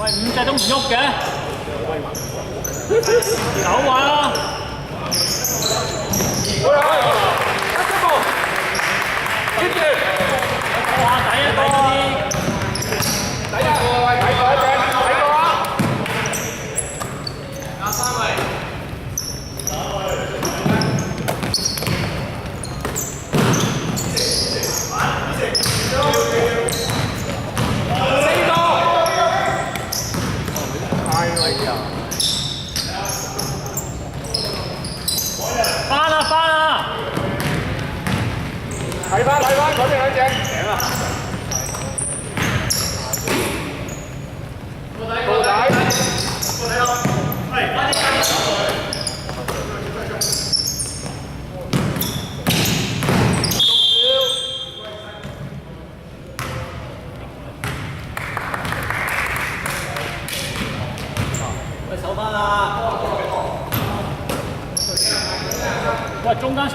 喂，5隻都唔喐嘅，走啊！接住，哇！第一個，第一個喂，睇過一隻，睇過啊！23位。睇翻嗰隻兩隻頂啊！到底咯，係快啲！喂，守翻啦！喂，中間18。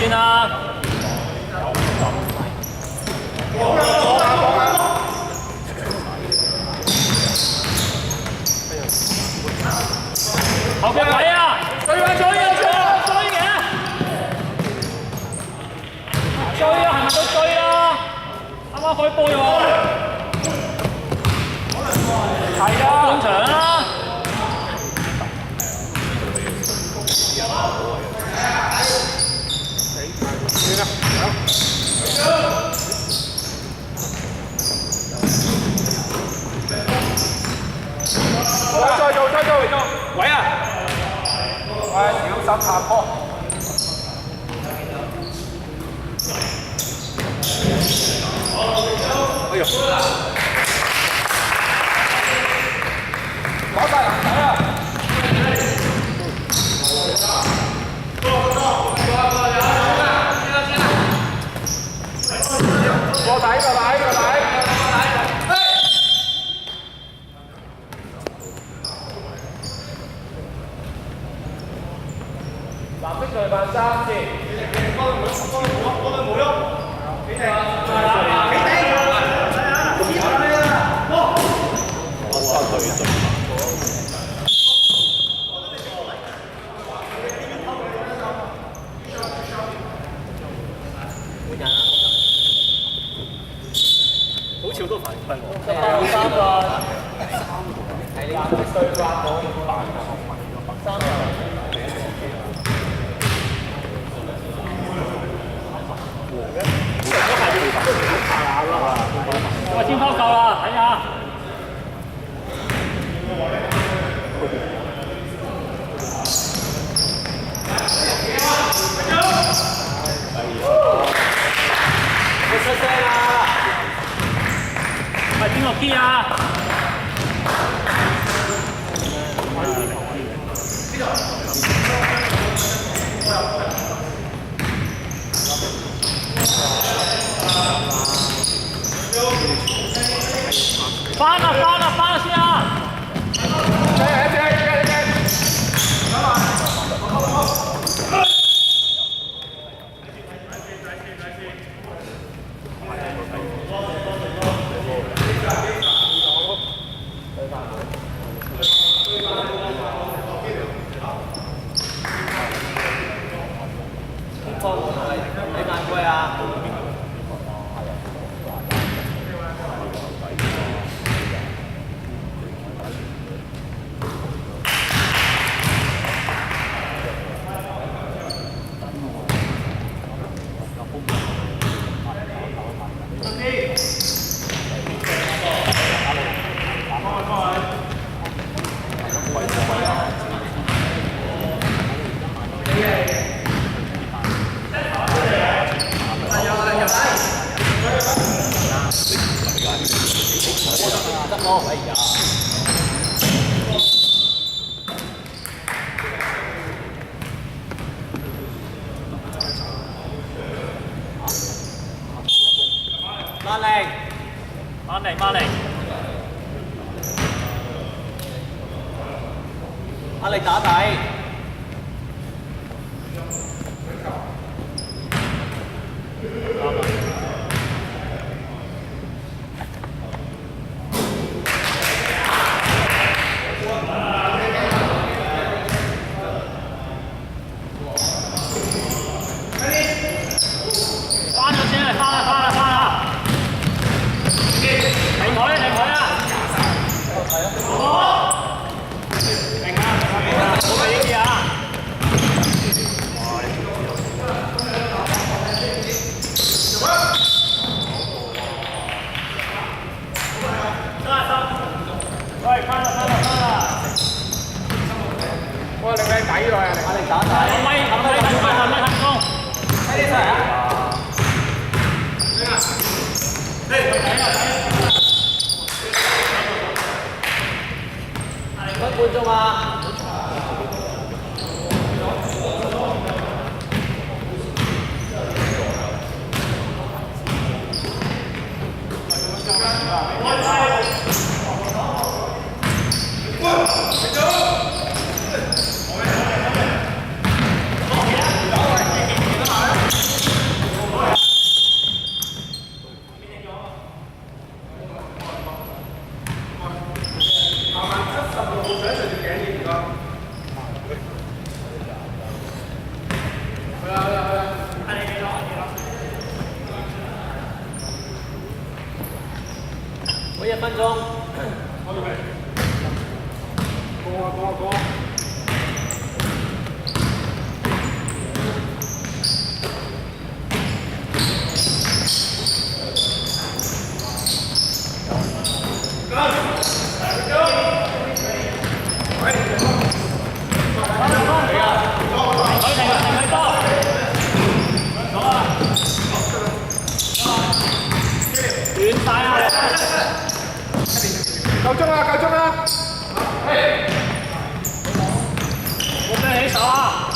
先啦！後邊位啊！追啊！追嘅！追啊！係咪都追啊？啱啱開波喎！係啊！中場啊！再做，位啊！喂，小心下波。哎呦！攞晒人仔啊！過底。藍色隊扮3次。幫佢冇喐。幾定？好似好多犯規喎。3個。係你對話我3個。喂，天拋夠啦，睇下。你出聲啦！喂，邊個 key 啊？翻啦先啊！波，哎呀！慢嚟，慢嚟，慢嚟。壓力打底。翻咗先，翻啦，翻啦，翻啦！停佢啊，停佢啊！停啊！好嘅，呢啲啊！喂，翻啦，翻啦，翻啦！哇，你咩底喎？壓力打底。後尾，後尾，後尾，後攻。睇你出嚟啊！分半鐘啊！我1分鐘。過。遠晒啊！夠鐘啦！夠鐘啦！冇咩起手啊！